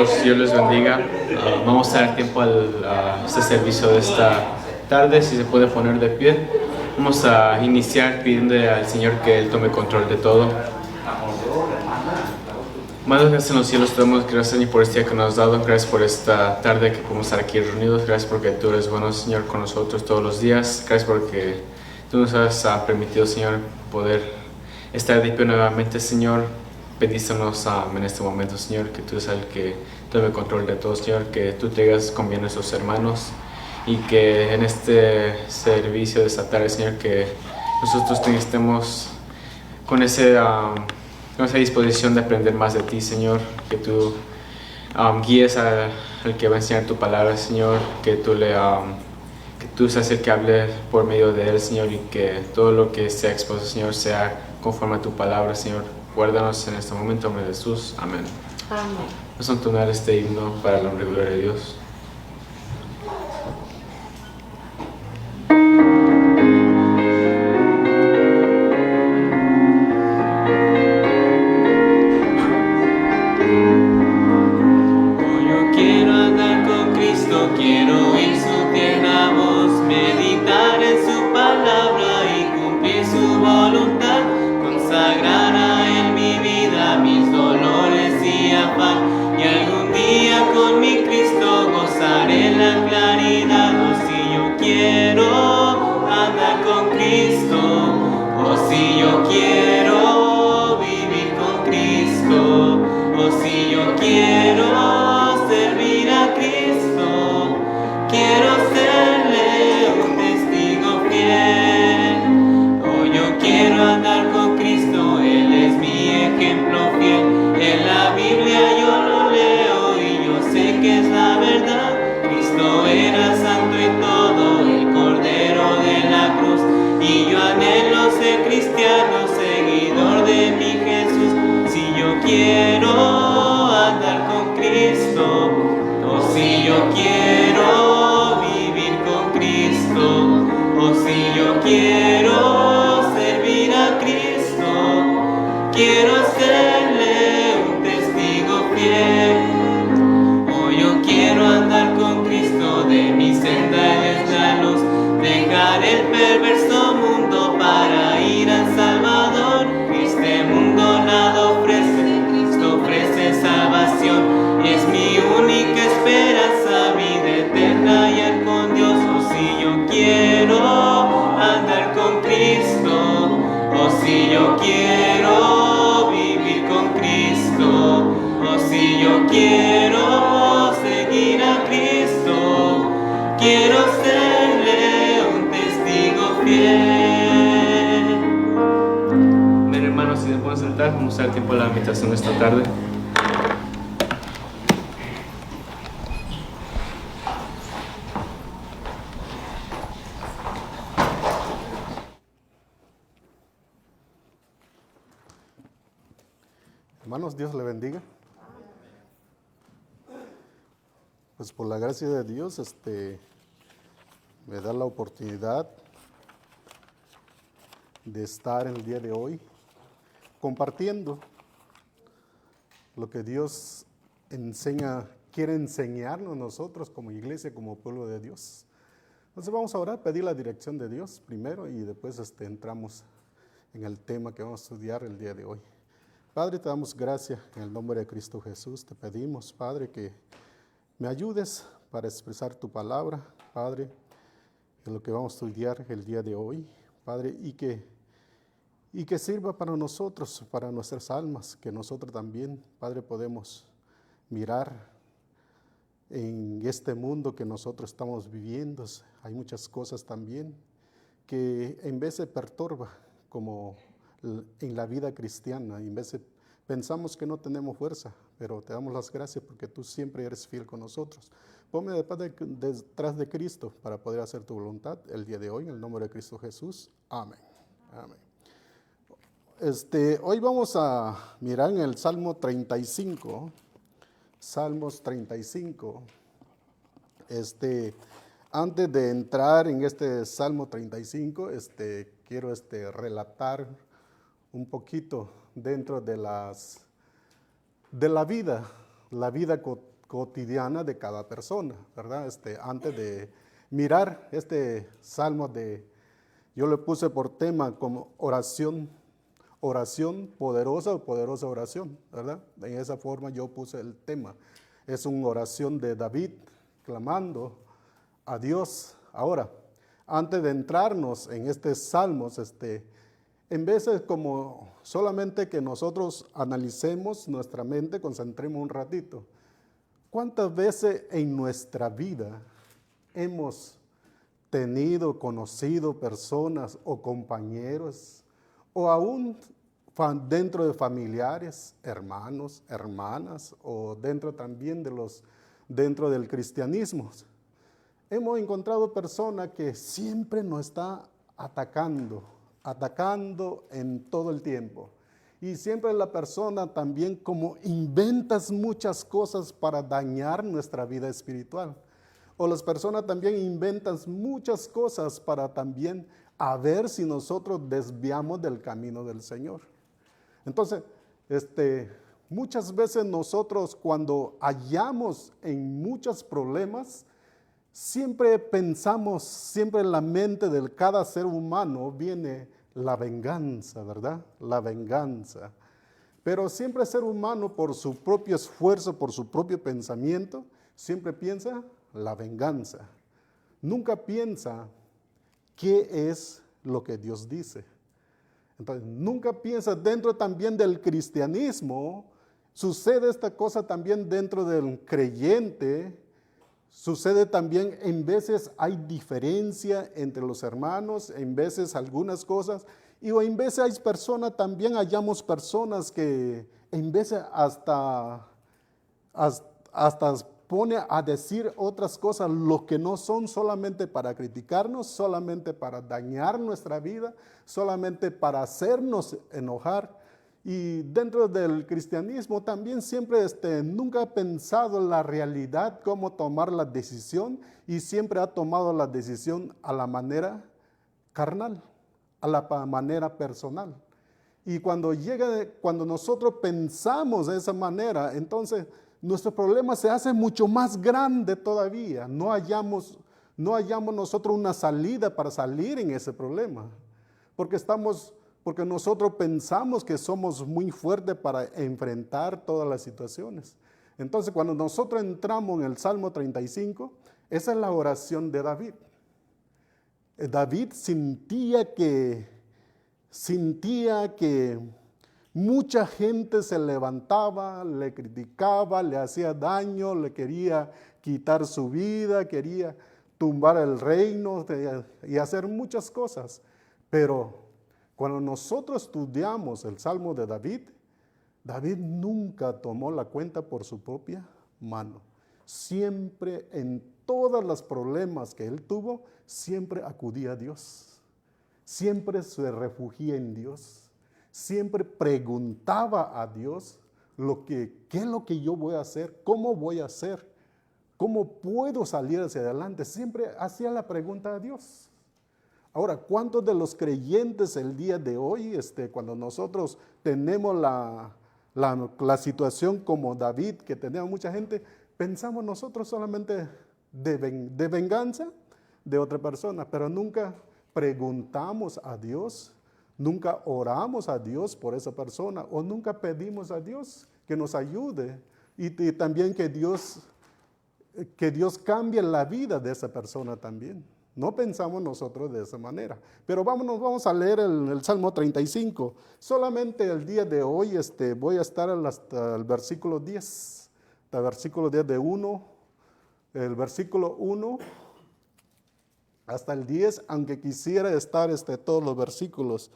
hermanos, Dios les bendiga. Vamos a dar tiempo a este servicio de esta tarde, si se puede poner de pie. Vamos a iniciar pidiendo al Señor que Él tome control de todo. Madre, gracias en los cielos, te damos gracias, Señor, por este día que nos has dado. Gracias por esta tarde que podemos estar aquí reunidos. Gracias porque tú eres bueno, Señor, con nosotros todos los días. Gracias porque tú nos has permitido, Señor, poder estar de pie nuevamente, Señor. Pedícenos en este momento, Señor, que tú seas el que tome control de todo, Señor, que tú tengas con bien a nuestros hermanos y que en este servicio de esta tarde, Señor, que nosotros estemos con esa disposición de aprender más de ti, Señor, que tú guíes al que va a enseñar tu palabra, Señor, que tú seas el que hable por medio de él, Señor, y que todo lo que sea expuesto, Señor, sea conforme a tu palabra, Señor. Guárdanos en este momento, en nombre de Jesús. Amén. Amén. Vamos a entonar este himno para la honra y gloria de Dios. Vamos a dar tiempo a la meditación esta tarde. Hermanos, Dios le bendiga. Pues por la gracia de Dios, me da la oportunidad de estar el día de hoy compartiendo lo que Dios quiere enseñarnos nosotros como iglesia, como pueblo de Dios. Entonces vamos a orar, pedir la dirección de Dios primero y después entramos en el tema que vamos a estudiar el día de hoy. Padre, te damos gracias en el nombre de Cristo Jesús. Te pedimos, Padre, que me ayudes para expresar tu palabra, Padre, en lo que vamos a estudiar el día de hoy, Padre, y que sirva para nosotros, para nuestras almas, que nosotros también, Padre, podemos mirar en este mundo que nosotros estamos viviendo. Hay muchas cosas también que en vez de perturba, como en la vida cristiana, en vez de pensamos que no tenemos fuerza, pero te damos las gracias porque tú siempre eres fiel con nosotros. Ponme detrás de Cristo para poder hacer tu voluntad el día de hoy, en el nombre de Cristo Jesús. Amén. Amén. Hoy vamos a mirar en el Salmo 35, Salmos 35. Antes de entrar en este Salmo 35, quiero relatar un poquito dentro de la vida cotidiana de cada persona, ¿verdad? Antes de mirar este salmo yo le puse por tema como oración poderosa o poderosa oración, ¿verdad? En esa forma yo puse el tema. Es una oración de David clamando a Dios. Ahora, antes de entrarnos en salmos, en veces como solamente que nosotros analicemos nuestra mente, concentremos un ratito. ¿Cuántas veces en nuestra vida hemos conocido personas o compañeros o aún dentro de familiares, hermanos, hermanas o dentro también dentro del cristianismo? Hemos encontrado personas que siempre nos está atacando en todo el tiempo. Y siempre la persona también como inventas muchas cosas para dañar nuestra vida espiritual. O las personas también inventan muchas cosas para también a ver si nosotros desviamos del camino del Señor. Entonces, muchas veces nosotros cuando hallamos en muchos problemas, siempre pensamos, siempre en la mente de cada ser humano viene la venganza, ¿verdad? La venganza. Pero siempre el ser humano por su propio esfuerzo, por su propio pensamiento, siempre piensa la venganza. Nunca piensa qué es lo que Dios dice. Entonces, nunca piensa dentro también del cristianismo, sucede esta cosa también dentro del creyente, sucede también en veces hay diferencia entre los hermanos, en veces algunas cosas, y en veces hay personas, también hallamos personas que en veces hasta pone a decir otras cosas, lo que no son solamente para criticarnos, solamente para dañar nuestra vida, solamente para hacernos enojar. Y dentro del cristianismo también siempre nunca ha pensado la realidad, cómo tomar la decisión, y siempre ha tomado la decisión a la manera carnal, a la manera personal. Y cuando nosotros pensamos de esa manera, entonces nuestro problema se hace mucho más grande todavía. No hallamos nosotros una salida para salir en ese problema, porque nosotros pensamos que somos muy fuertes para enfrentar todas las situaciones. Entonces, cuando nosotros entramos en el Salmo 35, esa es la oración de David. David sentía que mucha gente se levantaba, le criticaba, le hacía daño, le quería quitar su vida, quería tumbar el reino y hacer muchas cosas. Pero cuando nosotros estudiamos el Salmo de David, David nunca tomó la cuenta por su propia mano. Siempre en todos los problemas que él tuvo, siempre acudía a Dios. Siempre se refugia en Dios. Siempre preguntaba a Dios qué es lo que yo voy a hacer, cómo voy a hacer, cómo puedo salir hacia adelante. Siempre hacía la pregunta a Dios. Ahora, ¿cuántos de los creyentes el día de hoy, cuando nosotros tenemos la situación como David, que tenemos mucha gente, pensamos nosotros solamente de venganza de otra persona, pero nunca preguntamos a Dios, nunca oramos a Dios por esa persona, o nunca pedimos a Dios que nos ayude y también que Dios cambie la vida de esa persona también. No pensamos nosotros de esa manera. Pero vamos a leer el Salmo 35. Solamente el día de hoy voy a estar hasta el versículo 10. Hasta el versículo 10 el versículo 1 hasta el 10, aunque quisiera estar todos los versículos.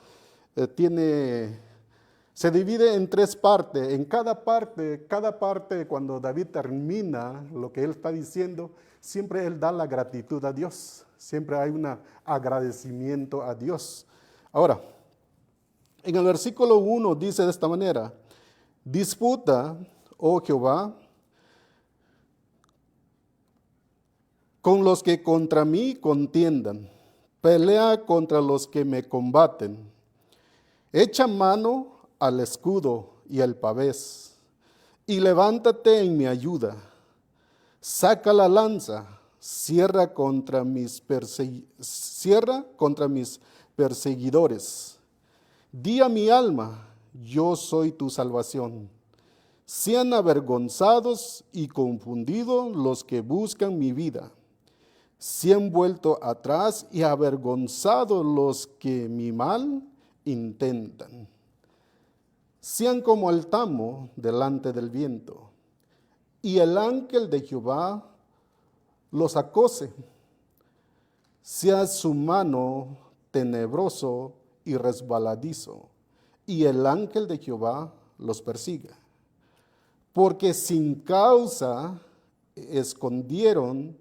Se divide en 3 partes. En cada parte, cuando David termina lo que él está diciendo, siempre él da la gratitud a Dios. Siempre hay un agradecimiento a Dios. Ahora, en el versículo 1 dice de esta manera: disputa, oh Jehová, con los que contra mí contiendan, pelea contra los que me combaten. Echa mano al escudo y al pavés, y levántate en mi ayuda. Saca la lanza, cierra contra mis perseguidores. Di a mi alma, yo soy tu salvación. Sean avergonzados y confundidos los que buscan mi vida. Sean vuelto atrás y avergonzados los que mi mal intentan. Sean como el tamo delante del viento, y el ángel de Jehová los acose. Sea su mano tenebroso y resbaladizo, y el ángel de Jehová los persiga. Porque sin causa escondieron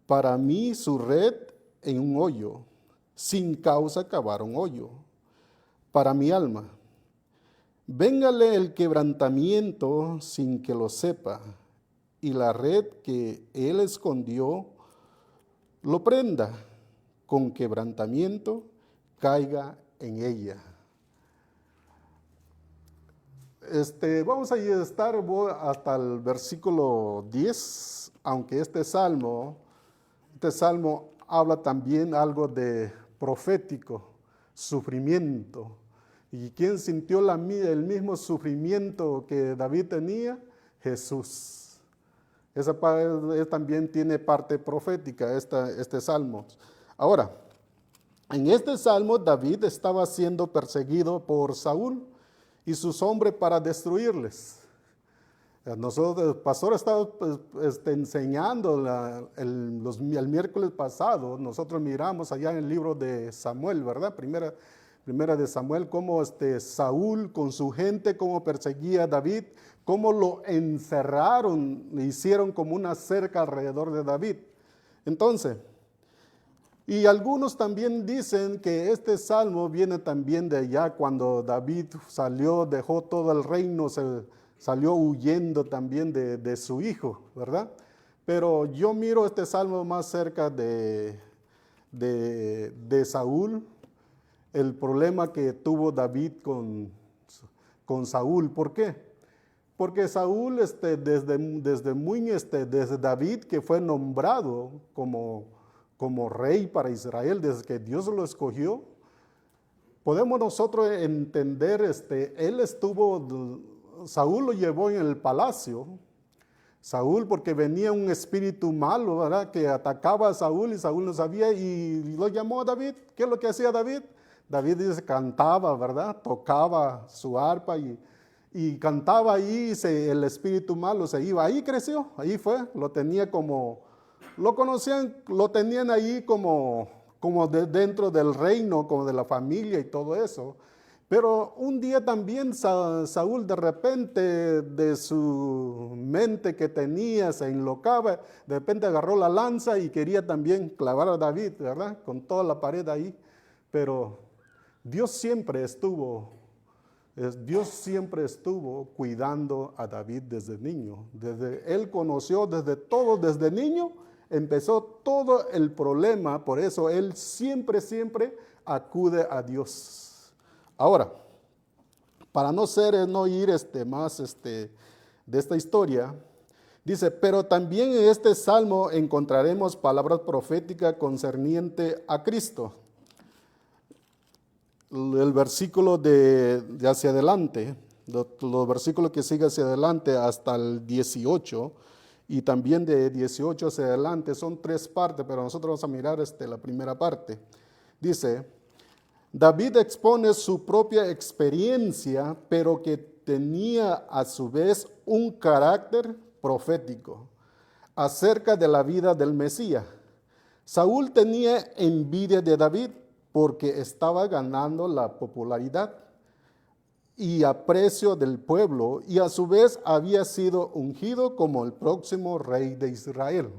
para mí su red en un hoyo, sin causa cavaron hoyo para mi alma. Véngale el quebrantamiento sin que lo sepa, y la red que él escondió lo prenda, con quebrantamiento caiga en ella. Vamos a estar hasta el versículo 10, aunque este salmo habla también algo de profético, sufrimiento. ¿Y quién sintió el mismo sufrimiento que David tenía? Jesús. Esa también tiene parte profética, este salmo. Ahora, en este salmo David estaba siendo perseguido por Saúl y sus hombres para destruirles. Nosotros, el pastor estaba enseñando el miércoles pasado, nosotros miramos allá en el libro de Samuel, ¿verdad? Primera de Samuel, cómo Saúl con su gente, cómo perseguía a David, cómo lo encerraron, hicieron como una cerca alrededor de David. Entonces, y algunos también dicen que este salmo viene también de allá cuando David salió, dejó todo el reino, salió huyendo también de su hijo, ¿verdad? Pero yo miro este salmo más cerca de Saúl, el problema que tuvo David con Saúl. ¿Por qué? Porque Saúl, desde David, que fue nombrado como rey para Israel, desde que Dios lo escogió, podemos nosotros entender, Saúl lo llevó en el palacio. Saúl, porque venía un espíritu malo, ¿verdad?, que atacaba a Saúl y Saúl no sabía y lo llamó a David. ¿Qué es lo que hacía David? David dice, cantaba, ¿verdad? Tocaba su arpa y cantaba ahí, el espíritu malo se iba. Ahí creció, ahí fue, lo conocían, lo tenían ahí como dentro del reino, como de la familia y todo eso. Pero un día también Saúl de repente de su mente que tenía se enlocaba, de repente agarró la lanza y quería también clavar a David, ¿verdad? Con toda la pared ahí. Pero Dios siempre estuvo cuidando a David desde niño. Él conoció desde niño, empezó todo el problema, por eso él siempre acude a Dios. Ahora, para no ir más de esta historia, dice, pero también en este salmo encontraremos palabras proféticas concerniente a Cristo. El versículo de hacia adelante, los versículos que siguen hacia adelante hasta el 18, y también de 18 hacia adelante, son 3 partes, pero nosotros vamos a mirar la primera parte. Dice, David expone su propia experiencia, pero que tenía a su vez un carácter profético acerca de la vida del Mesías. Saúl tenía envidia de David porque estaba ganando la popularidad y aprecio del pueblo, y a su vez había sido ungido como el próximo rey de Israel.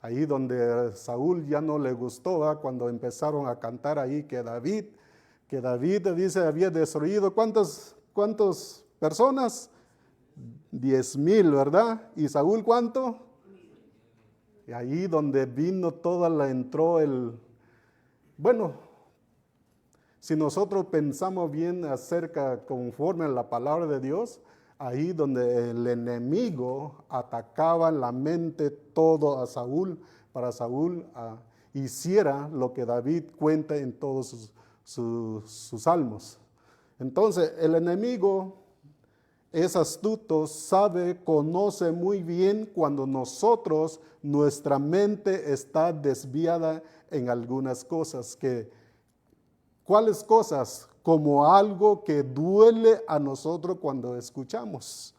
Ahí donde Saúl ya no le gustó, cuando empezaron a cantar ahí que David dice había destruido, ¿cuántas personas? 10,000, ¿verdad? ¿Y Saúl cuánto? Y ahí donde entró si nosotros pensamos bien conforme a la palabra de Dios, ahí donde el enemigo atacaba en la mente todo a Saúl, para Saúl hiciera lo que David cuenta en todos sus salmos. Entonces, el enemigo es astuto, sabe, conoce muy bien cuando nuestra mente está desviada en algunas cosas. ¿Cuáles cosas? Como algo que duele a nosotros cuando escuchamos,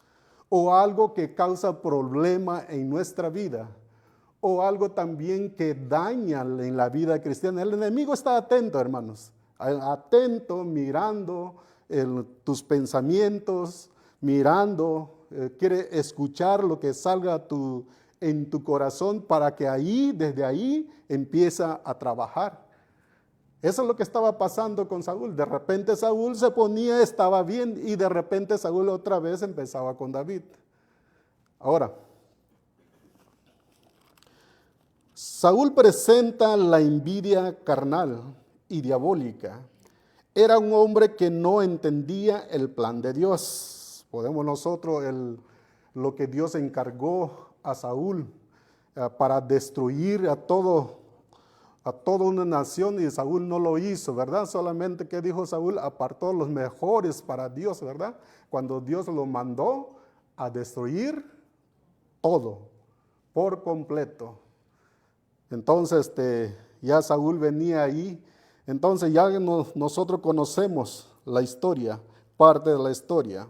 o algo que causa problema en nuestra vida, o algo también que daña en la vida cristiana. El enemigo está atento, hermanos, atento, mirando tus pensamientos, mirando, quiere escuchar lo que salga en tu corazón para que desde ahí empieza a trabajar. Eso es lo que estaba pasando con Saúl. De repente Saúl se ponía, estaba bien, y de repente Saúl otra vez empezaba con David. Ahora, Saúl presenta la envidia carnal y diabólica. Era un hombre que no entendía el plan de Dios. Podemos nosotros lo que Dios encargó a Saúl para destruir a toda una nación, y Saúl no lo hizo, ¿verdad? Solamente que dijo Saúl, apartó los mejores para Dios, ¿verdad? Cuando Dios lo mandó a destruir todo, por completo. Entonces, ya Saúl venía ahí. Entonces ya nosotros conocemos la historia, parte de la historia.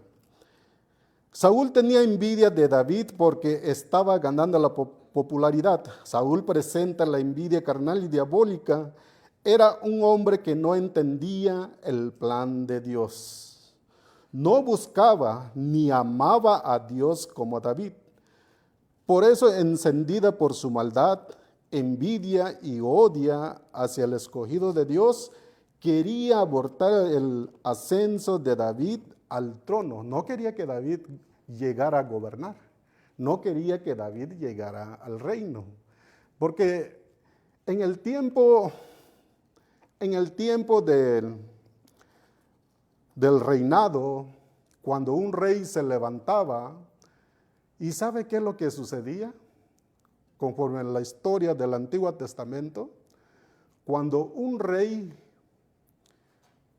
Saúl tenía envidia de David porque estaba ganando la popularidad. Saúl presenta la envidia carnal y diabólica. Era un hombre que no entendía el plan de Dios. No buscaba ni amaba a Dios como a David. Por eso, encendida por su maldad, envidia y odia hacia el escogido de Dios, quería abortar el ascenso de David al trono. No quería que David llegara a gobernar. No quería que David llegara al reino. Porque en el tiempo del reinado, cuando un rey se levantaba, ¿y sabe qué es lo que sucedía? Conforme a la historia del Antiguo Testamento, cuando un rey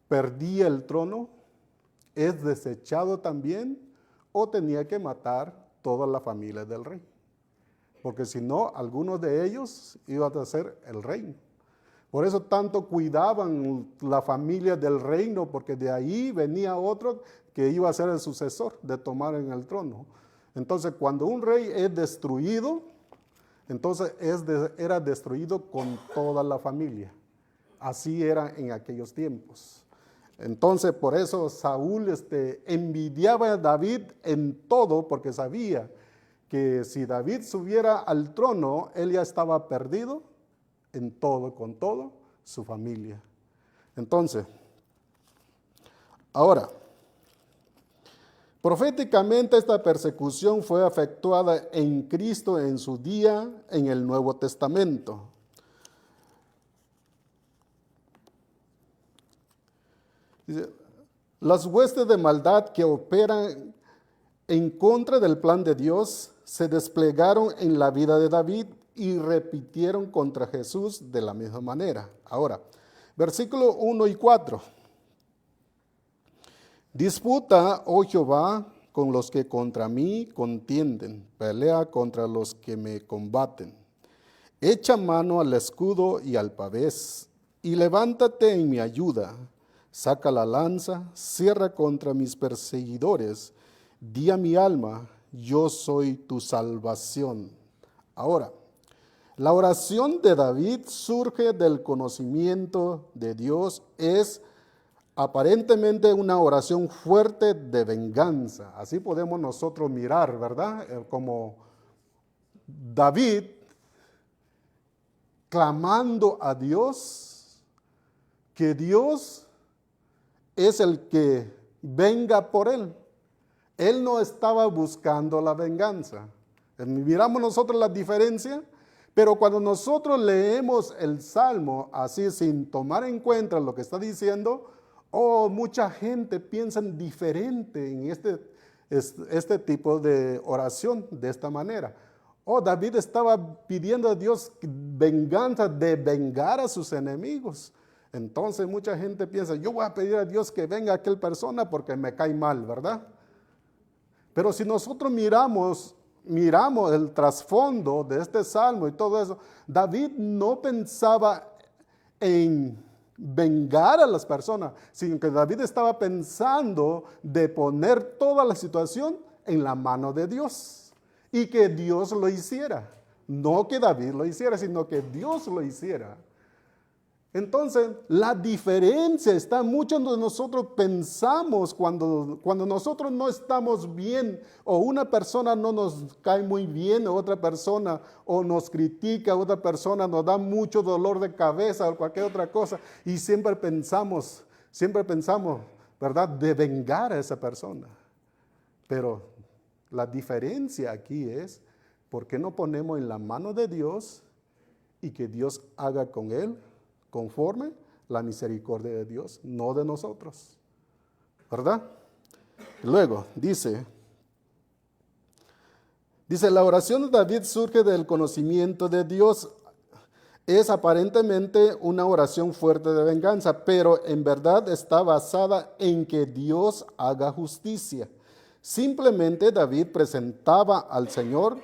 perdía el trono, es desechado también, o tenía que matar toda la familia del rey, porque si no, algunos de ellos iban a ser el reino. Por eso tanto cuidaban la familia del reino, porque de ahí venía otro que iba a ser el sucesor de tomar en el trono. Entonces, cuando un rey es destruido, entonces era destruido con toda la familia. Así era en aquellos tiempos. Entonces, por eso Saúl envidiaba a David en todo, porque sabía que si David subiera al trono, él ya estaba perdido en todo, con todo su familia. Entonces, ahora, proféticamente esta persecución fue efectuada en Cristo en su día en el Nuevo Testamento. Dice, las huestes de maldad que operan en contra del plan de Dios se desplegaron en la vida de David y repitieron contra Jesús de la misma manera. Ahora, versículo 1 y 4. Disputa, oh Jehová, con los que contra mí contienden, pelea contra los que me combaten. Echa mano al escudo y al pavés, y levántate en mi ayuda. Saca la lanza, cierra contra mis perseguidores. Di a mi alma, yo soy tu salvación. Ahora, la oración de David surge del conocimiento de Dios, es aparentemente una oración fuerte de venganza. Así podemos nosotros mirar, ¿verdad? Como David clamando a Dios, que Dios es el que venga por él. Él no estaba buscando la venganza. Miramos nosotros la diferencia, pero cuando nosotros leemos el Salmo así sin tomar en cuenta lo que está diciendo, mucha gente piensa diferente este tipo de oración de esta manera. David estaba pidiendo a Dios venganza de vengar a sus enemigos. Entonces mucha gente piensa, yo voy a pedir a Dios que venga aquel persona porque me cae mal, ¿verdad? Pero si nosotros miramos el trasfondo de este salmo y todo eso, David no pensaba en vengar a las personas, sino que David estaba pensando de poner toda la situación en la mano de Dios y que Dios lo hiciera. No que David lo hiciera, sino que Dios lo hiciera. Entonces, la diferencia está mucho en donde nosotros pensamos cuando nosotros no estamos bien o una persona no nos cae muy bien o otra persona o nos critica, otra persona nos da mucho dolor de cabeza o cualquier otra cosa y siempre pensamos, ¿verdad?, de vengar a esa persona. Pero la diferencia aquí es, ¿por qué no ponemos en la mano de Dios y que Dios haga con él conforme la misericordia de Dios, no de nosotros? ¿Verdad? Luego dice, la oración de David surge del conocimiento de Dios. Es aparentemente una oración fuerte de venganza, pero en verdad está basada en que Dios haga justicia. Simplemente David presentaba al Señor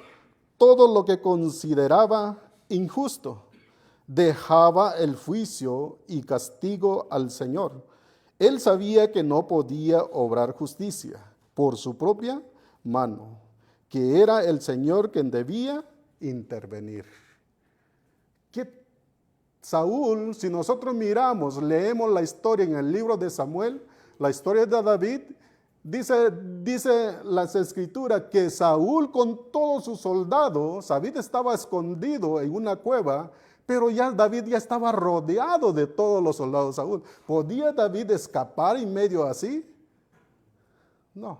todo lo que consideraba injusto. Dejaba el juicio y castigo al Señor. Él sabía que no podía obrar justicia por su propia mano, que era el Señor quien debía intervenir. ¿Qué? Saúl, si nosotros leemos la historia en el libro de Samuel, la historia de David, dice las escrituras que Saúl con todos sus soldados, David estaba escondido en una cueva, pero David ya estaba rodeado de todos los soldados de Saúl. ¿Podía David escapar en medio así? No.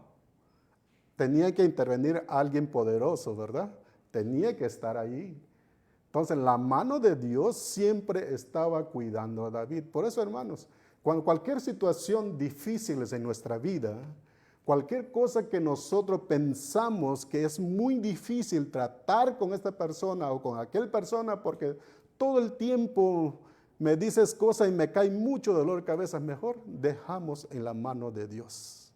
Tenía que intervenir alguien poderoso, ¿verdad? Tenía que estar ahí. Entonces, la mano de Dios siempre estaba cuidando a David. Por eso, hermanos, cuando cualquier situación difícil en nuestra vida, cualquier cosa que nosotros pensamos que es muy difícil tratar con esta persona o con aquel persona porque todo el tiempo me dices cosas y me cae mucho dolor de cabeza, mejor dejamos en la mano de Dios.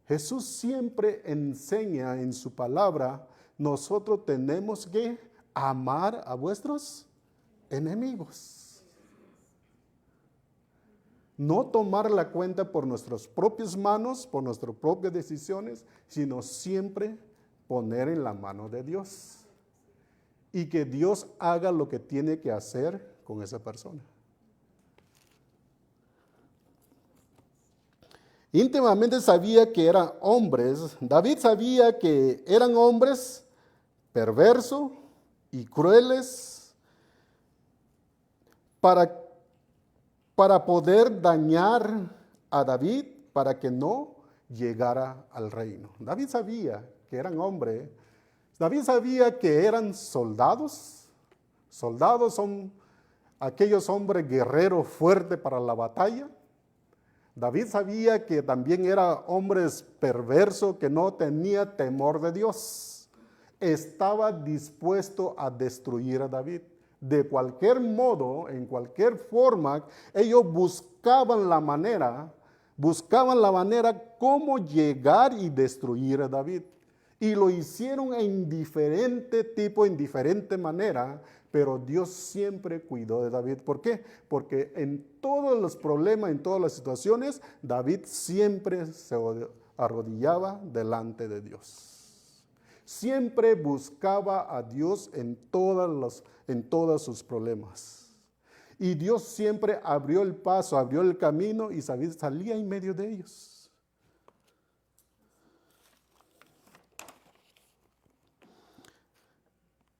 Jesús siempre enseña en su palabra, nosotros tenemos que amar a vuestros enemigos. No tomar la cuenta por nuestras propias manos, por nuestras propias decisiones, sino siempre poner en la mano de Dios. Y que Dios haga lo que tiene que hacer con esa persona. Íntimamente sabía que eran hombres. David sabía que eran hombres perversos y crueles para poder dañar a David para que no llegara al reino. David sabía que eran hombres. David sabía que eran soldados. Soldados son aquellos hombres guerreros fuertes para la batalla. David sabía que también eran hombres perversos que no tenía temor de Dios. Estaba dispuesto a destruir a David. De cualquier modo, en cualquier forma, ellos buscaban la manera cómo llegar y destruir a David. Y lo hicieron en diferente manera, pero Dios siempre cuidó de David. ¿Por qué? Porque en todos los problemas, en todas las situaciones, David siempre se arrodillaba delante de Dios. Siempre buscaba a Dios en todos sus problemas. Y Dios siempre abrió el paso, abrió el camino y David salía en medio de ellos.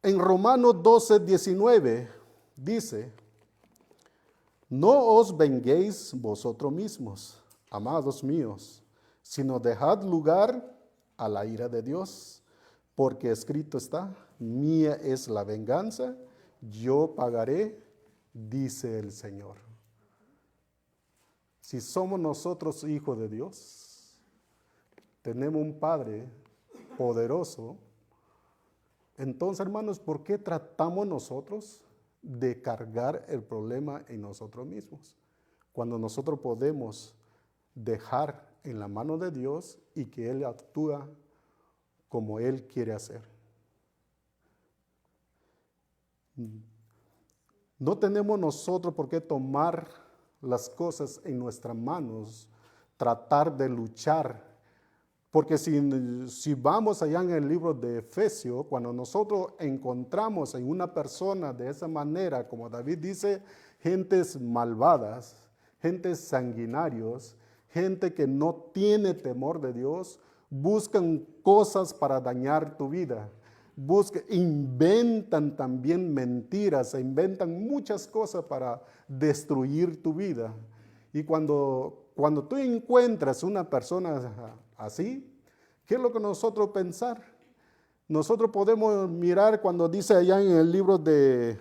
En Romanos 12:19 dice, no os venguéis vosotros mismos, amados míos, sino dejad lugar a la ira de Dios, porque escrito está, mía es la venganza, yo pagaré, dice el Señor. Si somos nosotros hijos de Dios, tenemos un Padre poderoso. Entonces, hermanos, ¿por qué tratamos nosotros de cargar el problema en nosotros mismos? Cuando nosotros podemos dejar en la mano de Dios y que Él actúa como Él quiere hacer. No tenemos nosotros por qué tomar las cosas en nuestras manos, tratar de luchar. Porque si vamos allá en el libro de Efesios, cuando nosotros encontramos en una persona de esa manera, como David dice, gentes malvadas, gentes sanguinarios, gente que no tiene temor de Dios, buscan cosas para dañar tu vida. Inventan también mentiras, inventan muchas cosas para destruir tu vida. Y cuando tú encuentras una persona así, ¿qué es lo que nosotros pensar? Nosotros podemos mirar cuando dice allá en el libro de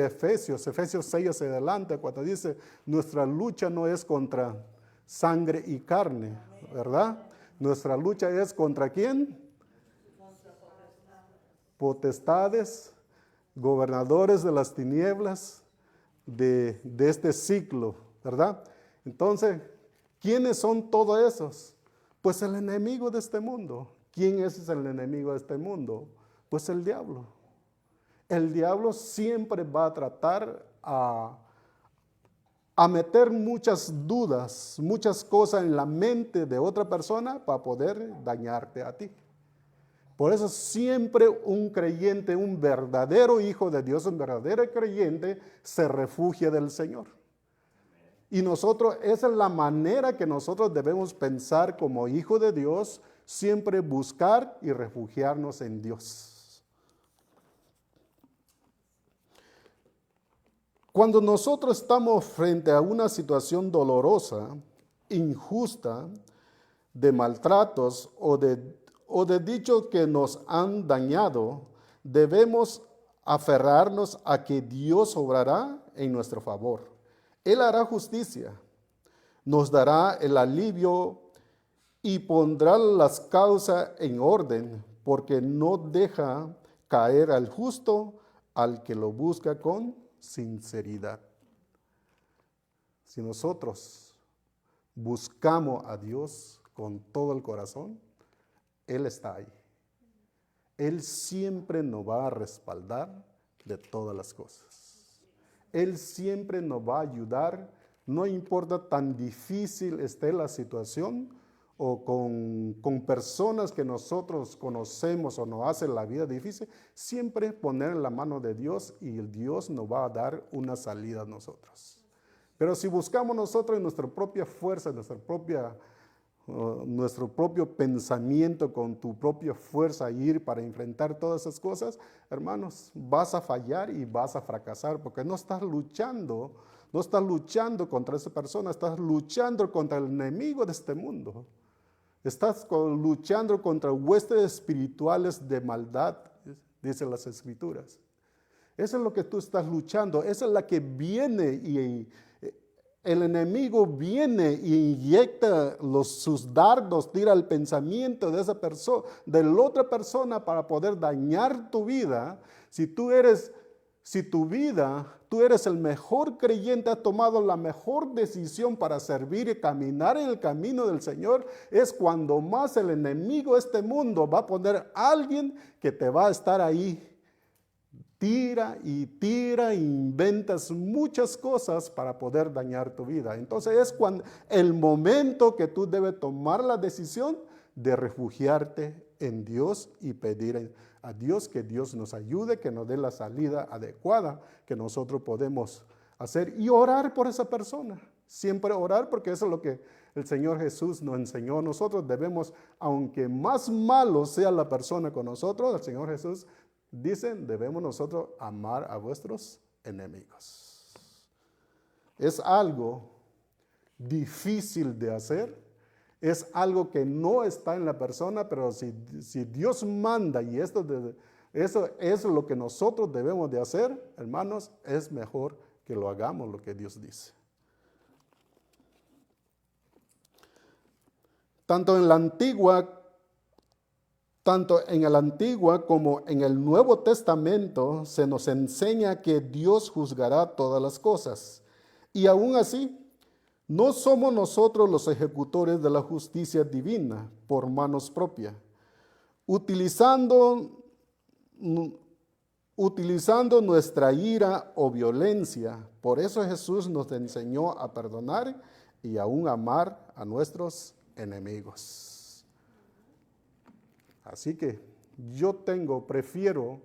Efesios 6 hacia adelante, cuando dice, nuestra lucha no es contra sangre y carne, ¿verdad? Nuestra lucha es contra ¿quién? Potestades, gobernadores de las tinieblas de este ciclo, ¿verdad? Entonces, ¿quiénes son todos esos? Pues el enemigo de este mundo. ¿Quién es el enemigo de este mundo? Pues el diablo. El diablo siempre va a tratar a meter muchas dudas, muchas cosas en la mente de otra persona para poder dañarte a ti. Por eso siempre un creyente, un verdadero hijo de Dios, un verdadero creyente, se refugia del Señor. Y nosotros, esa es la manera que nosotros debemos pensar como hijos de Dios, siempre buscar y refugiarnos en Dios. Cuando nosotros estamos frente a una situación dolorosa, injusta, de maltratos o de dichos que nos han dañado, debemos aferrarnos a que Dios obrará en nuestro favor. Él hará justicia, nos dará el alivio y pondrá las causas en orden, porque no deja caer al justo, al que lo busca con sinceridad. Si nosotros buscamos a Dios con todo el corazón, Él está ahí. Él siempre nos va a respaldar de todas las cosas. Él siempre nos va a ayudar, no importa tan difícil esté la situación o con personas que nosotros conocemos o nos hacen la vida difícil, siempre poner en la mano de Dios y el Dios nos va a dar una salida a nosotros. Pero si buscamos nosotros en nuestra propia fuerza, nuestro propio pensamiento, con tu propia fuerza ir para enfrentar todas esas cosas, hermanos, vas a fallar y vas a fracasar porque no estás luchando contra esa persona, estás luchando contra el enemigo de este mundo. Estás luchando contra huestes espirituales de maldad, dicen las Escrituras. Eso es lo que tú estás luchando, esa es la que viene y el enemigo viene y inyecta sus dardos, tira el pensamiento de esa persona, de la otra persona para poder dañar tu vida. Si tú eres el mejor creyente, has tomado la mejor decisión para servir y caminar en el camino del Señor, es cuando más el enemigo de este mundo va a poner a alguien que te va a estar ahí. Tira, inventas muchas cosas para poder dañar tu vida. Entonces es cuando el momento que tú debes tomar la decisión de refugiarte en Dios y pedir a Dios que Dios nos ayude, que nos dé la salida adecuada que nosotros podemos hacer y orar por esa persona. Siempre orar, porque eso es lo que el Señor Jesús nos enseñó. Nosotros debemos, aunque más malo sea la persona con nosotros, el Señor Jesús dicen, debemos nosotros amar a vuestros enemigos. Es algo difícil de hacer, es algo que no está en la persona, pero si Dios manda y eso es lo que nosotros debemos de hacer, hermanos, es mejor que lo hagamos lo que Dios dice. Tanto en el Antiguo como en el Nuevo Testamento se nos enseña que Dios juzgará todas las cosas. Y aún así, no somos nosotros los ejecutores de la justicia divina por manos propias, utilizando nuestra ira o violencia. Por eso Jesús nos enseñó a perdonar y aún amar a nuestros enemigos. Así que prefiero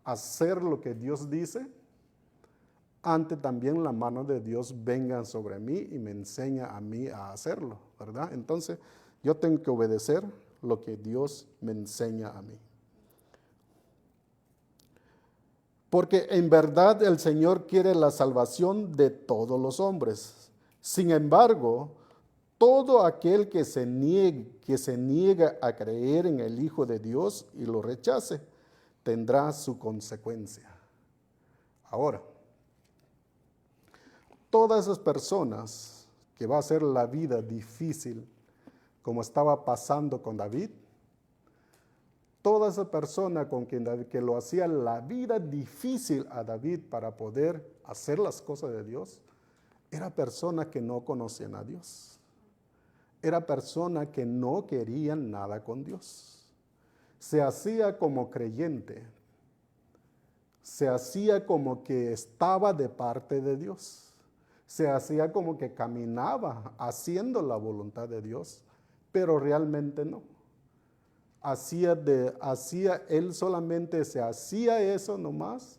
hacer lo que Dios dice, antes también la mano de Dios venga sobre mí y me enseña a mí a hacerlo, ¿verdad? Entonces, yo tengo que obedecer lo que Dios me enseña a mí. Porque en verdad el Señor quiere la salvación de todos los hombres. Sin embargo, todo aquel que se niega a creer en el Hijo de Dios y lo rechace, tendrá su consecuencia. Ahora, todas esas personas que va a hacer la vida difícil, como estaba pasando con David, toda esa persona con quien David, que lo hacía la vida difícil a David para poder hacer las cosas de Dios, era personas que no conocían a Dios. Era personas que no querían nada con Dios. Se hacía como creyente. Se hacía como que estaba de parte de Dios. Se hacía como que caminaba haciendo la voluntad de Dios, pero realmente no. Él solamente se hacía eso nomás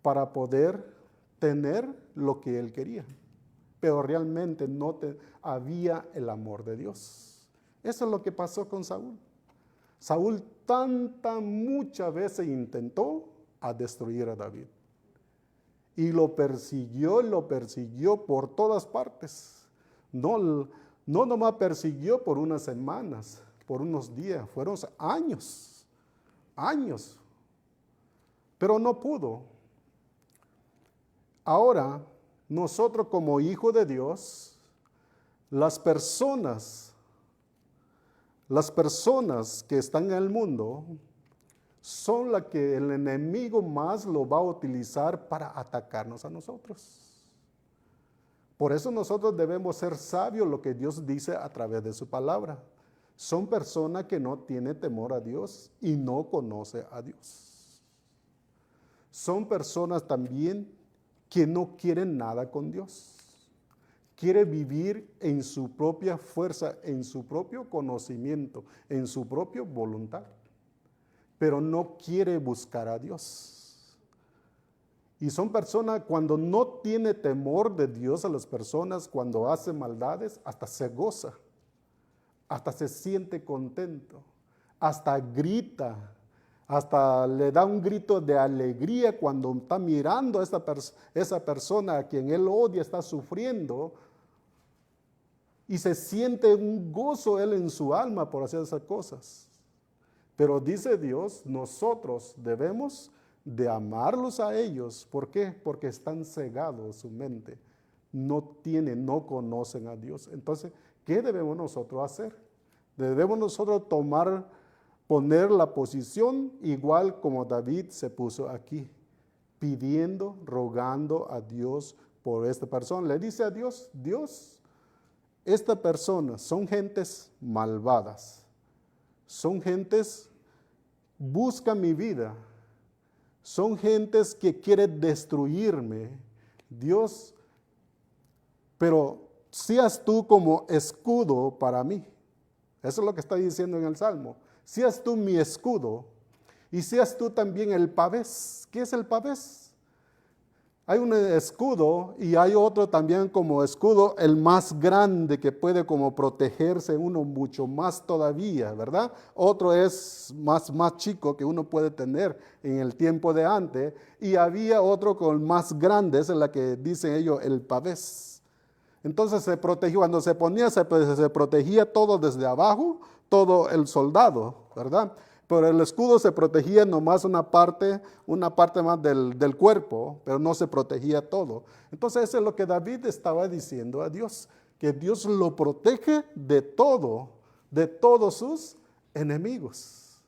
para poder tener lo que él quería, pero realmente no había el amor de Dios. Eso es lo que pasó con Saúl. Saúl muchas veces intentó a destruir a David. Y lo persiguió por todas partes. No nomás persiguió por unas semanas, por unos días, fueron años. Pero no pudo. Ahora, nosotros como hijos de Dios, las personas que están en el mundo, son las que el enemigo más lo va a utilizar para atacarnos a nosotros. Por eso nosotros debemos ser sabios lo que Dios dice a través de su palabra. Son personas que no tienen temor a Dios y no conocen a Dios. Son personas también que no quieren nada con Dios. Quiere vivir en su propia fuerza, en su propio conocimiento, en su propia voluntad, pero no quiere buscar a Dios. Y son personas, cuando no tiene temor de Dios a las personas, cuando hace maldades, hasta se goza, hasta se siente contento, hasta grita, hasta le da un grito de alegría cuando está mirando a esa persona a quien él odia, está sufriendo, y se siente un gozo él en su alma por hacer esas cosas. Pero dice Dios, nosotros debemos de amarlos a ellos. ¿Por qué? Porque están cegados su mente. No conocen a Dios. Entonces, ¿qué debemos nosotros hacer? Debemos nosotros poner la posición igual como David se puso aquí, pidiendo, rogando a Dios por esta persona. Le dice a Dios, Dios, esta persona son gentes malvadas, son gentes buscan mi vida, son gentes que quieren destruirme. Dios, pero seas tú como escudo para mí. Eso es lo que está diciendo en el Salmo. Seas tú mi escudo y seas tú también el pavés. ¿Qué es el pavés? Hay un escudo y hay otro también como escudo, el más grande que puede como protegerse uno mucho más todavía, ¿verdad? Otro es más chico que uno puede tener en el tiempo de antes, y había otro con más grande, esa es la que dicen ellos, el pavés. Entonces se protegía, cuando se ponía se protegía todo desde abajo, todo el soldado, ¿verdad? Pero el escudo se protegía nomás una parte más del cuerpo, pero no se protegía todo. Entonces eso es lo que David estaba diciendo a Dios, que Dios lo protege de todos sus enemigos.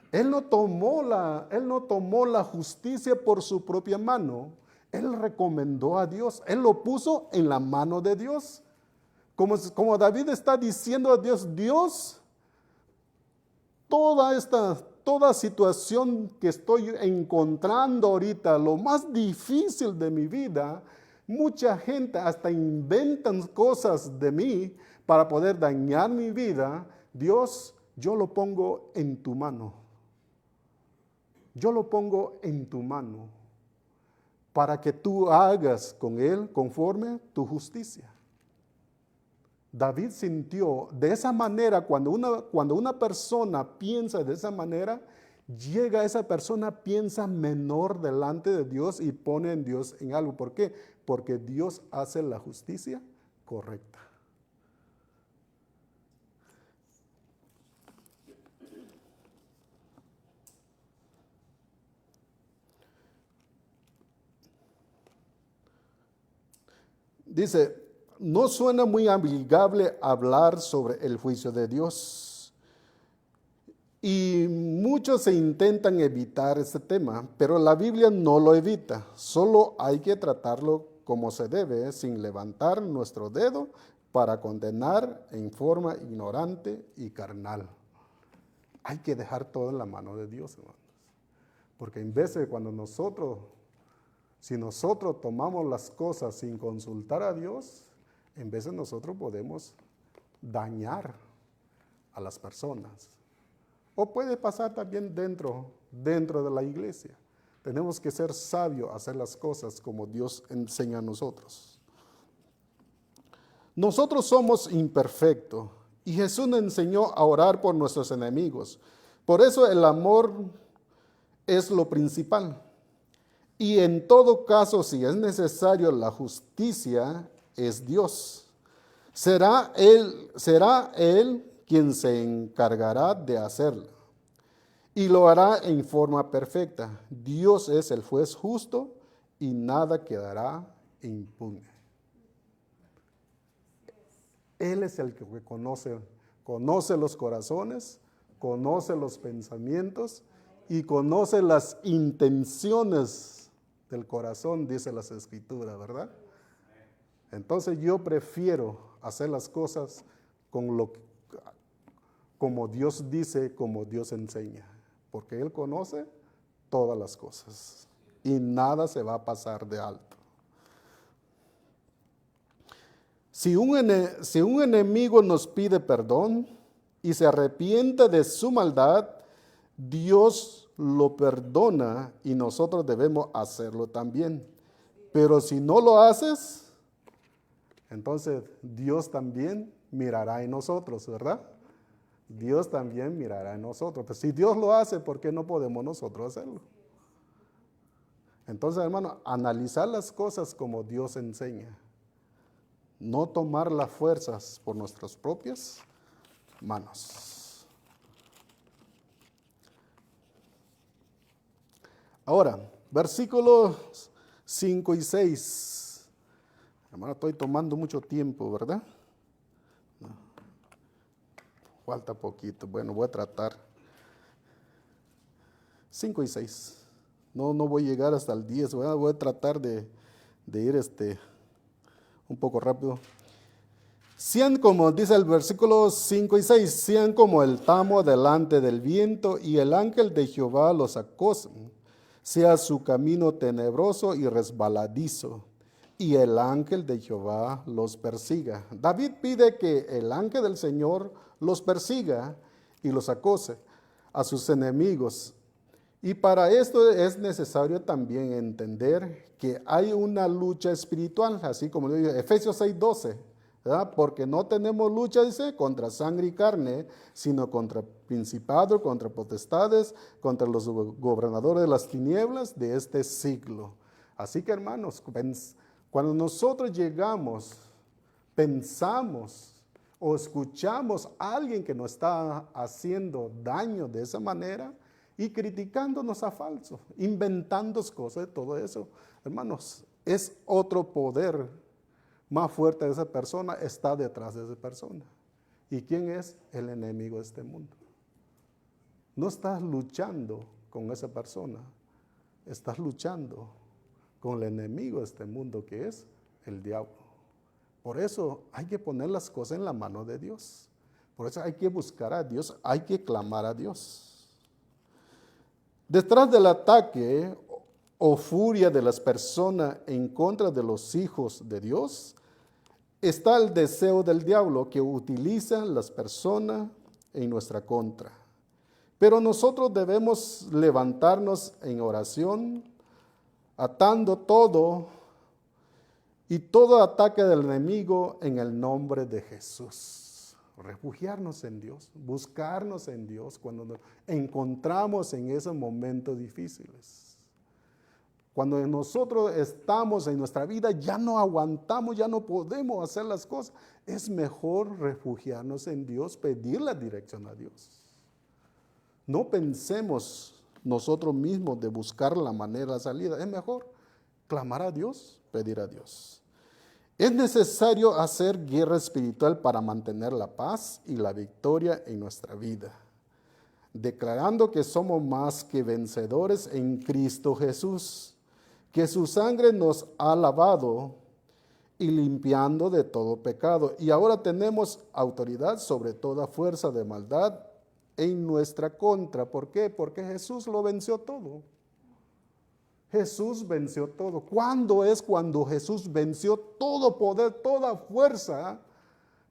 Él no tomó la justicia por su propia mano. Él recomendó a Dios. Él lo puso en la mano de Dios. Como David está diciendo a Dios, Dios, toda situación que estoy encontrando ahorita, lo más difícil de mi vida, mucha gente hasta inventan cosas de mí para poder dañar mi vida. Dios, yo lo pongo en tu mano. Yo lo pongo en tu mano para que tú hagas con él conforme tu justicia. David sintió de esa manera, cuando una persona piensa de esa manera, llega esa persona, piensa menor delante de Dios y pone en Dios en algo. ¿Por qué? Porque Dios hace la justicia correcta. Dice, no suena muy amigable hablar sobre el juicio de Dios. Y muchos se intentan evitar este tema, pero la Biblia no lo evita. Solo hay que tratarlo como se debe, sin levantar nuestro dedo para condenar en forma ignorante y carnal. Hay que dejar todo en la mano de Dios, hermanos. Porque en vez de si nosotros tomamos las cosas sin consultar a Dios, en vez de nosotros podemos dañar a las personas. O puede pasar también dentro de la iglesia. Tenemos que ser sabios, hacer las cosas como Dios enseña a nosotros. Nosotros somos imperfectos y Jesús nos enseñó a orar por nuestros enemigos. Por eso el amor es lo principal. Y en todo caso, si es necesario, la justicia es Dios. Será Él quien se encargará de hacerlo. Y lo hará en forma perfecta. Dios es el juez justo y nada quedará impune. Él es el que conoce los corazones, conoce los pensamientos y conoce las intenciones del corazón, dice las Escrituras, ¿verdad? Entonces yo prefiero hacer las cosas como Dios dice, como Dios enseña, porque Él conoce todas las cosas y nada se va a pasar de alto. Si un enemigo nos pide perdón y se arrepiente de su maldad, Dios lo perdona y nosotros debemos hacerlo también. Pero si no lo haces, entonces Dios también mirará en nosotros, ¿verdad? Dios también mirará en nosotros. Pues si Dios lo hace, ¿por qué no podemos nosotros hacerlo? Entonces, hermano, analizar las cosas como Dios enseña. No tomar las fuerzas por nuestras propias manos. Ahora, versículos 5 y 6. Hermano, estoy tomando mucho tiempo, ¿verdad? No. Falta poquito. Bueno, voy a tratar. 5 y 6. No voy a llegar hasta el 10. Voy a tratar de ir un poco rápido. Sean como, dice el versículo 5 y 6, sean como el tamo delante del viento y el ángel de Jehová los acosa. Sea su camino tenebroso y resbaladizo, y el ángel de Jehová los persiga. David pide que el ángel del Señor los persiga y los acose a sus enemigos. Y para esto es necesario también entender que hay una lucha espiritual, así como lo dice Efesios 6:12, ¿verdad? Porque no tenemos lucha, dice, contra sangre y carne, sino contra principados, contra potestades, contra los gobernadores de las tinieblas de este siglo. Así que, hermanos, cuando nosotros llegamos, pensamos o escuchamos a alguien que nos está haciendo daño de esa manera y criticándonos a falso, inventando cosas, todo eso, hermanos, es otro poder más fuerte de esa persona está detrás de esa persona. ¿Y quién es? El enemigo de este mundo. No estás luchando con esa persona, estás luchando con el enemigo de este mundo, que es el diablo. Por eso hay que poner las cosas en la mano de Dios. Por eso hay que buscar a Dios, hay que clamar a Dios. Detrás del ataque o furia de las personas en contra de los hijos de Dios, está el deseo del diablo que utiliza las personas en nuestra contra. Pero nosotros debemos levantarnos en oración, atando todo y todo ataque del enemigo en el nombre de Jesús. Refugiarnos en Dios, buscarnos en Dios cuando nos encontramos en esos momentos difíciles. Cuando nosotros estamos en nuestra vida, ya no aguantamos, ya no podemos hacer las cosas. Es mejor refugiarnos en Dios, pedir la dirección a Dios. No pensemos nosotros mismos de buscar la manera de salida. Es mejor clamar a Dios, pedir a Dios. Es necesario hacer guerra espiritual para mantener la paz y la victoria en nuestra vida, declarando que somos más que vencedores en Cristo Jesús, que su sangre nos ha lavado y limpiando de todo pecado. Y ahora tenemos autoridad sobre toda fuerza de maldad en nuestra contra. ¿Por qué? Porque Jesús lo venció todo. Jesús venció todo. ¿Cuándo es cuando Jesús venció todo poder, toda fuerza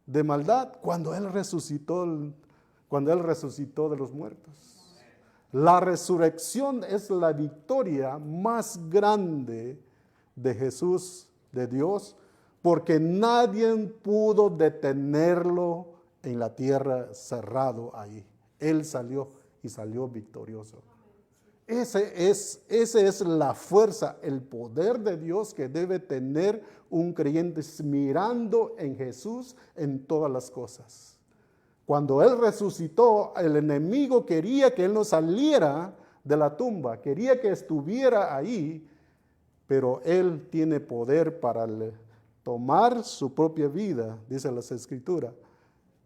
de maldad? Cuando Él resucitó de los muertos. La resurrección es la victoria más grande de Jesús, de Dios, porque nadie pudo detenerlo en la tierra, cerrado ahí. Él salió y salió victorioso. Esa es la fuerza, el poder de Dios que debe tener un creyente mirando en Jesús en todas las cosas. Cuando Él resucitó, el enemigo quería que Él no saliera de la tumba, quería que estuviera ahí, pero Él tiene poder para tomar su propia vida, dice las Escrituras,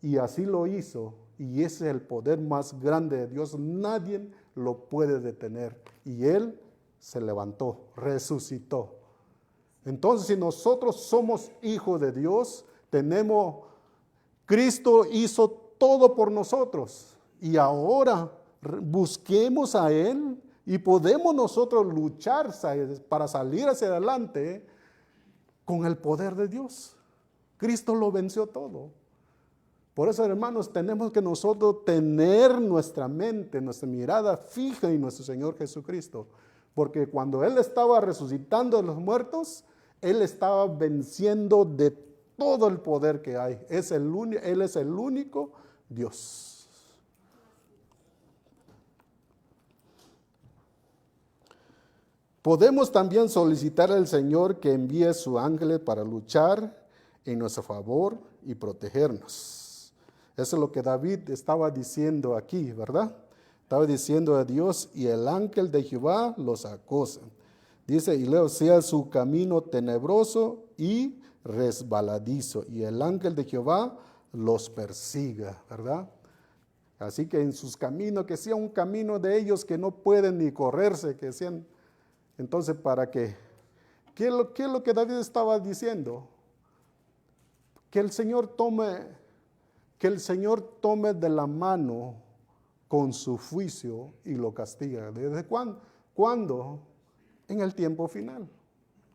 y así lo hizo, y ese es el poder más grande de Dios, nadie lo puede detener, y Él se levantó, resucitó. Entonces, si nosotros somos hijos de Dios, Cristo hizo todo por nosotros, y ahora busquemos a Él, y podemos nosotros luchar para salir hacia adelante con el poder de Dios. Cristo lo venció todo. Por eso, hermanos, tenemos que nosotros tener nuestra mente, nuestra mirada fija en nuestro Señor Jesucristo. Porque cuando Él estaba resucitando de los muertos, Él estaba venciendo de todo el poder que hay. Él es el único Dios. Podemos también solicitar al Señor que envíe su ángel para luchar en nuestro favor y protegernos. Eso es lo que David estaba diciendo aquí, ¿verdad? Estaba diciendo a Dios, y el ángel de Jehová los acosa. Dice, y luego sea su camino tenebroso y resbaladizo, y el ángel de Jehová los persiga, ¿verdad? Así que en sus caminos, que sea un camino de ellos que no pueden ni correrse, que sean. Entonces, ¿para qué? ¿Qué es lo que David estaba diciendo? Que el Señor tome de la mano con su juicio y lo castiga. ¿Desde cuándo? ¿Cuándo? En el tiempo final.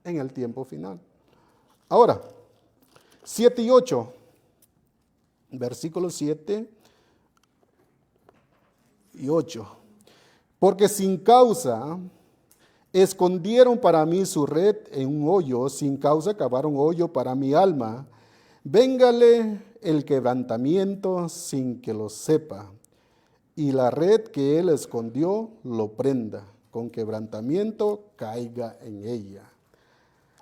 En el tiempo final. Ahora, 7 y 8. Versículos 7 y 8. Porque sin causa escondieron para mí su red en un hoyo, sin causa cavaron hoyo para mi alma. Véngale el quebrantamiento sin que lo sepa, y la red que él escondió lo prenda, con quebrantamiento caiga en ella.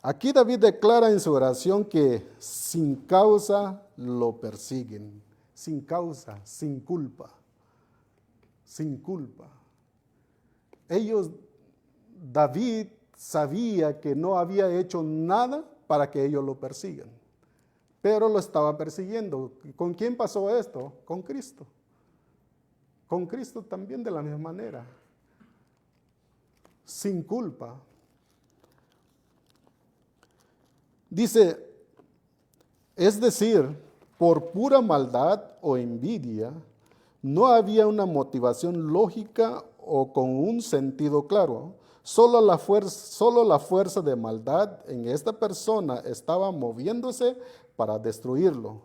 Aquí David declara en su oración que sin causa lo persiguen, sin causa, sin culpa, sin culpa. David sabía que no había hecho nada para que ellos lo persigan. pero lo estaba persiguiendo. ¿Con quién pasó esto? Con Cristo. Con Cristo también de la misma manera, sin culpa. Dice, es decir, por pura maldad o envidia, no había una motivación lógica o con un sentido claro. Solo la fuerza de maldad en esta persona estaba moviéndose para destruirlo.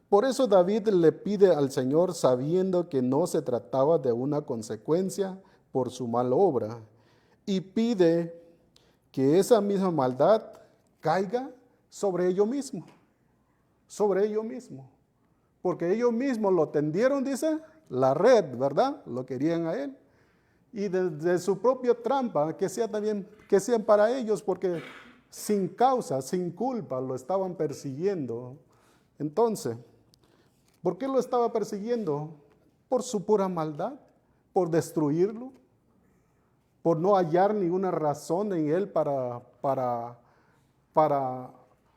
Por eso David le pide al Señor, sabiendo que no se trataba de una consecuencia por su mala obra, y pide que esa misma maldad caiga sobre ellos mismos, porque ellos mismos lo tendieron, dice, la red, ¿verdad? Lo querían a él. Y de su propia trampa, que sean para ellos, porque sin causa, sin culpa, lo estaban persiguiendo. Entonces, ¿por qué lo estaba persiguiendo? Por su pura maldad, por destruirlo, por no hallar ninguna razón en él para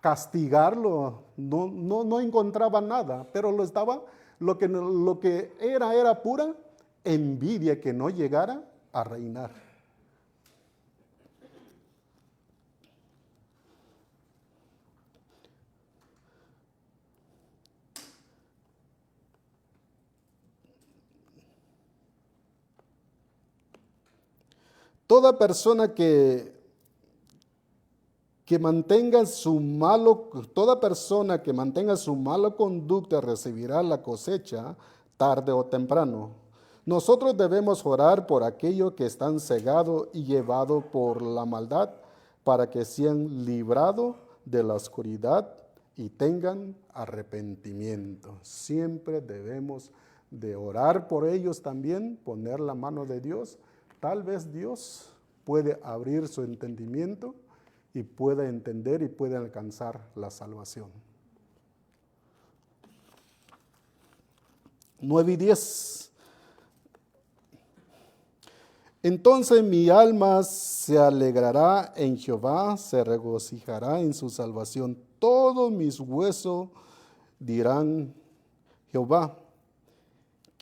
castigarlo. No encontraba nada, pero lo que era pura envidia que no llegara a reinar. Toda persona que mantenga toda persona que mantenga su mala conducta recibirá la cosecha tarde o temprano. Nosotros debemos orar por aquellos que están cegados y llevados por la maldad, para que sean librados de la oscuridad y tengan arrepentimiento. Siempre debemos de orar por ellos también, poner la mano de Dios. Tal vez Dios puede abrir su entendimiento y pueda entender y pueda alcanzar la salvación. 9 y 10. Entonces mi alma se alegrará en Jehová, se regocijará en su salvación. Todos mis huesos dirán, Jehová,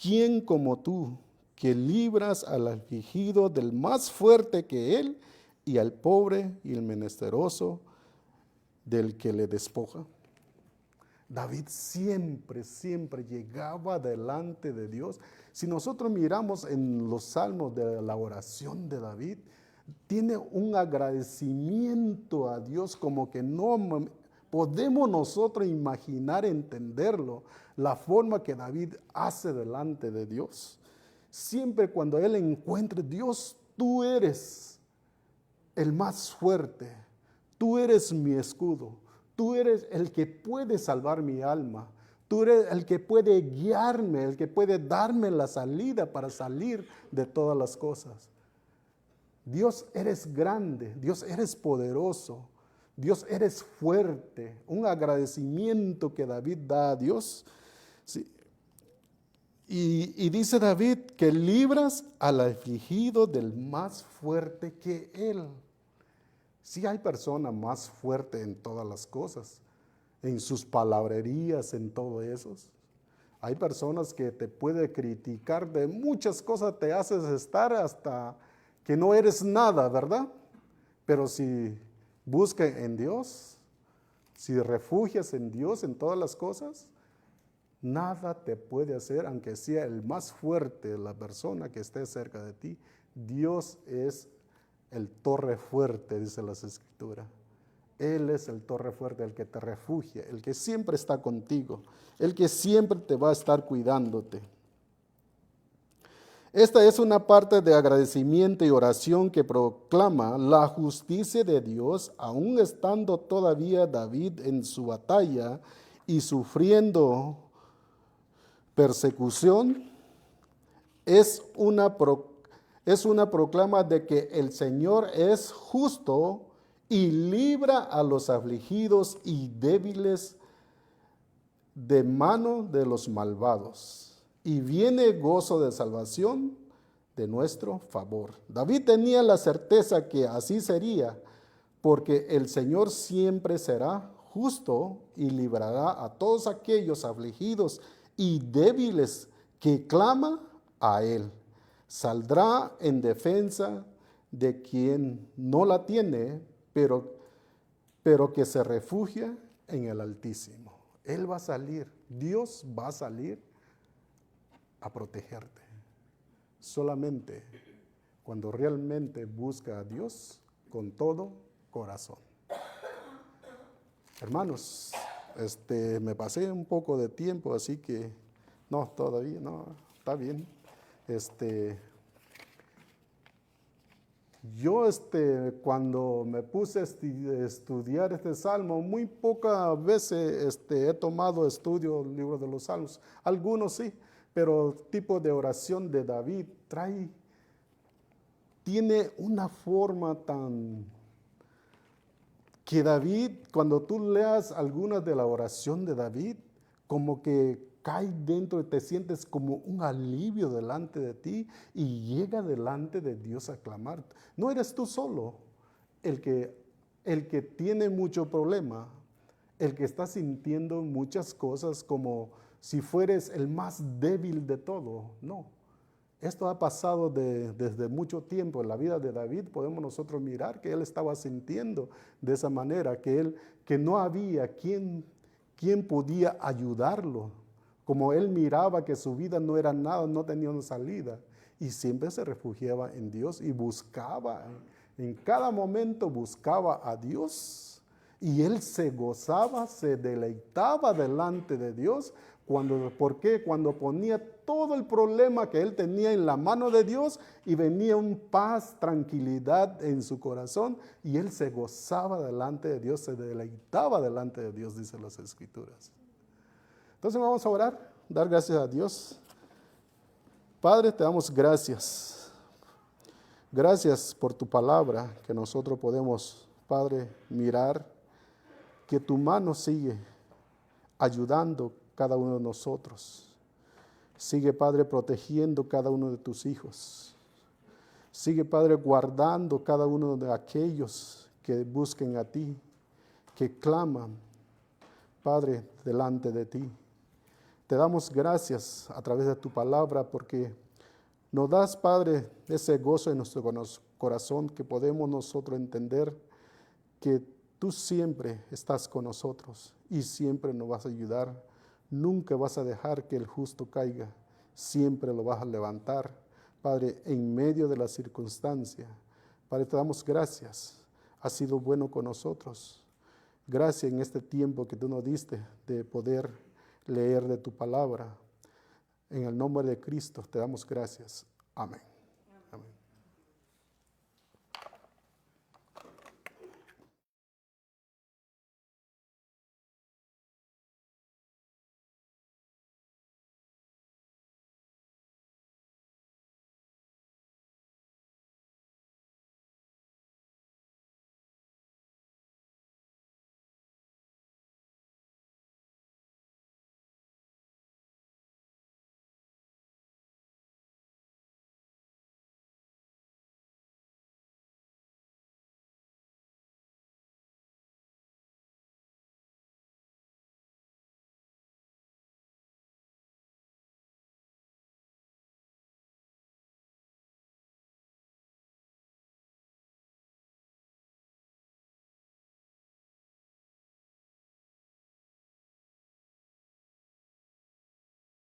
¿quién como tú, que libras al afligido del más fuerte que él, y al pobre y el menesteroso del que le despoja? David siempre llegaba delante de Dios. Si nosotros miramos en los salmos de la oración de David, tiene un agradecimiento a Dios como que no podemos nosotros imaginar, entenderlo, la forma que David hace delante de Dios. Siempre cuando él encuentre, Dios, tú eres el más fuerte, tú eres mi escudo, tú eres el que puede salvar mi alma, tú eres el que puede guiarme, el que puede darme la salida para salir de todas las cosas. Dios, eres grande, Dios, eres poderoso, Dios, eres fuerte. Un agradecimiento que David da a Dios. Sí. Y dice David que libras al afligido del más fuerte que él. Sí hay personas más fuertes en todas las cosas, en sus palabrerías, en todo eso. Hay personas que te pueden criticar de muchas cosas, te haces estar hasta que no eres nada, ¿verdad? Pero si buscas en Dios, si refugias en Dios en todas las cosas, nada te puede hacer, aunque sea el más fuerte la persona que esté cerca de ti. Dios es el torre fuerte, dice las Escrituras. Él es el torre fuerte, el que te refugia, el que siempre está contigo, el que siempre te va a estar cuidándote. Esta es una parte de agradecimiento y oración que proclama la justicia de Dios, aun estando todavía David en su batalla y sufriendo persecución. Es una proclama de que el Señor es justo y libra a los afligidos y débiles de mano de los malvados. Y viene gozo de salvación de nuestro favor. David tenía la certeza que así sería, porque el Señor siempre será justo y librará a todos aquellos afligidos y débiles que claman a Él. Saldrá en defensa de quien no la tiene, pero que se refugia en el Altísimo. Él va a salir, Dios va a salir a protegerte. Solamente cuando realmente busca a Dios con todo corazón. Hermanos, me pasé un poco de tiempo, así que no, todavía no, está bien. Yo cuando me puse a estudiar este salmo, muy pocas veces he tomado estudio del libro de los salmos. Algunos sí, pero tipo de oración de David tiene una forma tan que David, cuando tú leas algunas de la oración de David, como que cae dentro y te sientes como un alivio delante de ti y llega delante de Dios a clamar. No eres tú solo el que tiene mucho problema, el que está sintiendo muchas cosas como si fueres el más débil de todo. No, esto ha pasado desde mucho tiempo. En la vida de David podemos nosotros mirar que él estaba sintiendo de esa manera, que no había quien podía ayudarlo. Como él miraba que su vida no era nada, no tenía una salida. Y siempre se refugiaba en Dios y buscaba, en cada momento buscaba a Dios. Y él se gozaba, se deleitaba delante de Dios. ¿Por qué? Cuando ponía todo el problema que él tenía en la mano de Dios y venía un paz, tranquilidad en su corazón y él se gozaba delante de Dios, se deleitaba delante de Dios, dicen las Escrituras. Entonces vamos a orar, dar gracias a Dios. Padre, te damos gracias. Gracias por tu palabra que nosotros podemos, Padre, mirar que tu mano sigue ayudando cada uno de nosotros. Sigue, Padre, protegiendo cada uno de tus hijos. Sigue, Padre, guardando cada uno de aquellos que busquen a ti, que claman, Padre, delante de ti. Te damos gracias a través de tu palabra porque nos das, Padre, ese gozo en nuestro corazón que podemos nosotros entender que tú siempre estás con nosotros y siempre nos vas a ayudar. Nunca vas a dejar que el justo caiga, siempre lo vas a levantar, Padre, en medio de la circunstancia. Padre, te damos gracias, has sido bueno con nosotros. Gracias en este tiempo que tú nos diste de poder leer de tu palabra. En el nombre de Cristo te damos gracias. Amén.